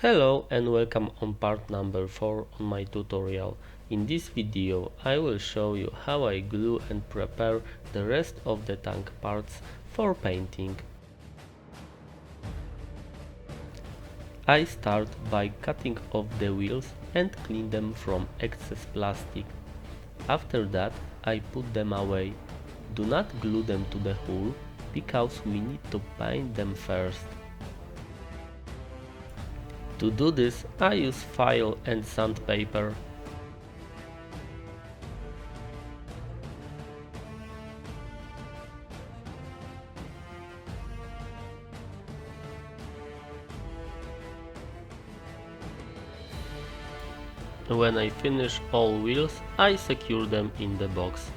Hello and welcome on part number 4 on my tutorial. In this video I will show you how I glue and prepare the rest of the tank parts for painting. I start by cutting off the wheels and clean them from excess plastic. After that I put them away. Do not glue them to the hull because we need to paint them first. To do this, I use file and sandpaper. When I finish all wheels, I secure them in the box.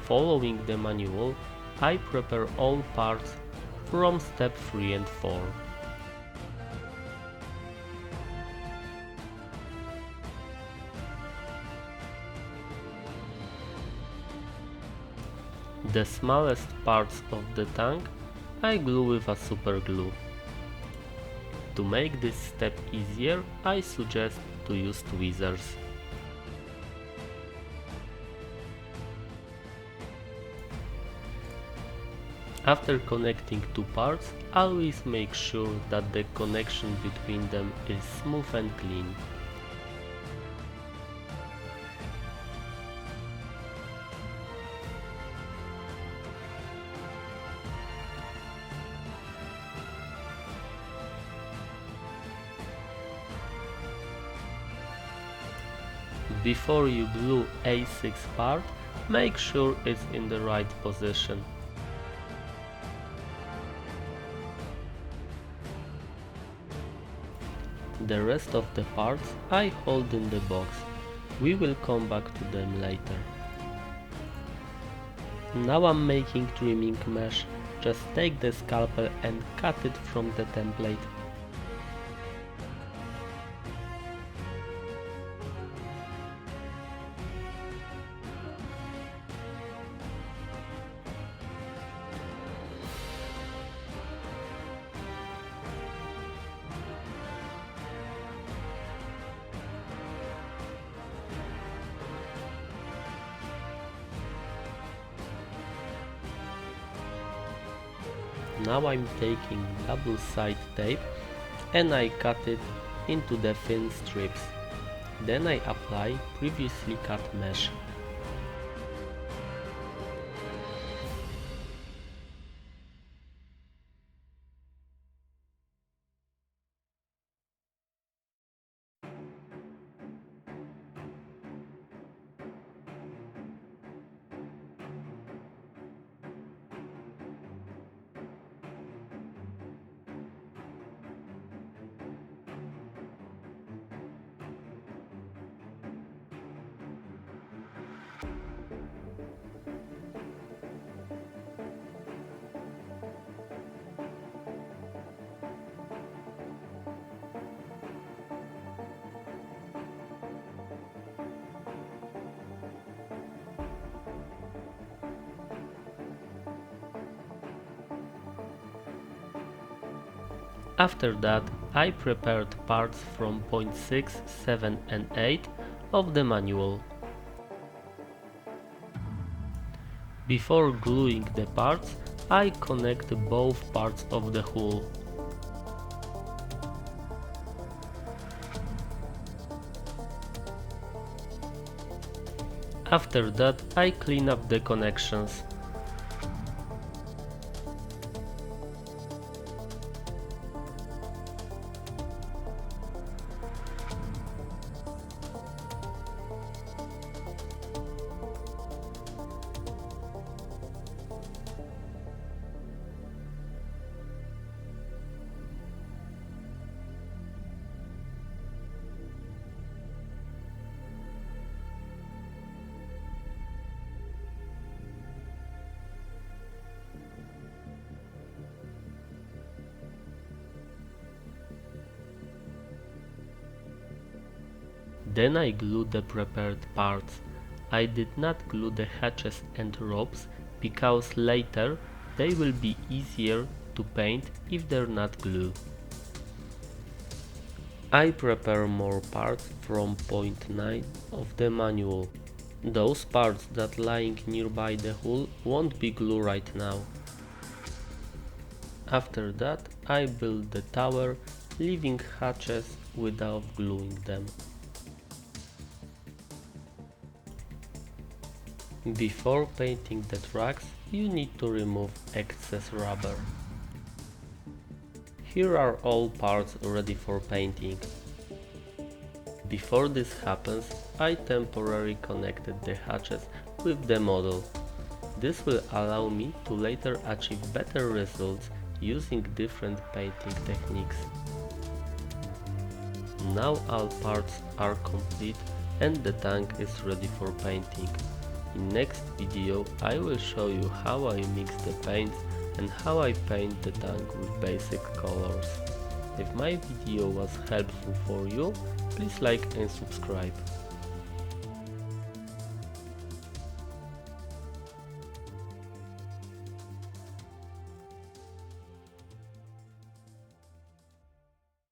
Following the manual, I prepare all parts from step 3 and 4. The smallest parts of the tank I glue with a super glue. To make this step easier, I suggest to use tweezers. After connecting two parts, always make sure that the connection between them is smooth and clean. Before you glue A6 part, make sure it's in the right position. The rest of the parts I hold in the box. We will come back to them later. Now I'm making trimming mesh. Just take the scalpel and cut it from the template. Now I'm taking double side tape and I cut it into the thin strips. Then I apply previously cut mesh. After that, I prepared parts from point 6, 7 and 8 of the manual. Before gluing the parts, I connect both parts of the hull. After that, I clean up the connections. Then I glue the prepared parts. I did not glue the hatches and ropes because later they will be easier to paint if they're not glue. I prepare more parts from point 9 of the manual. Those parts that lying nearby the hull won't be glue right now. After that I build the tower, leaving hatches without gluing them. Before painting the tracks, you need to remove excess rubber. Here are all parts ready for painting. Before this happens, I temporarily connected the hatches with the model. This will allow me to later achieve better results using different painting techniques. Now all parts are complete and the tank is ready for painting. In next video I will show you how I mix the paints and how I paint the tank with basic colors. If my video was helpful for you, please like and subscribe.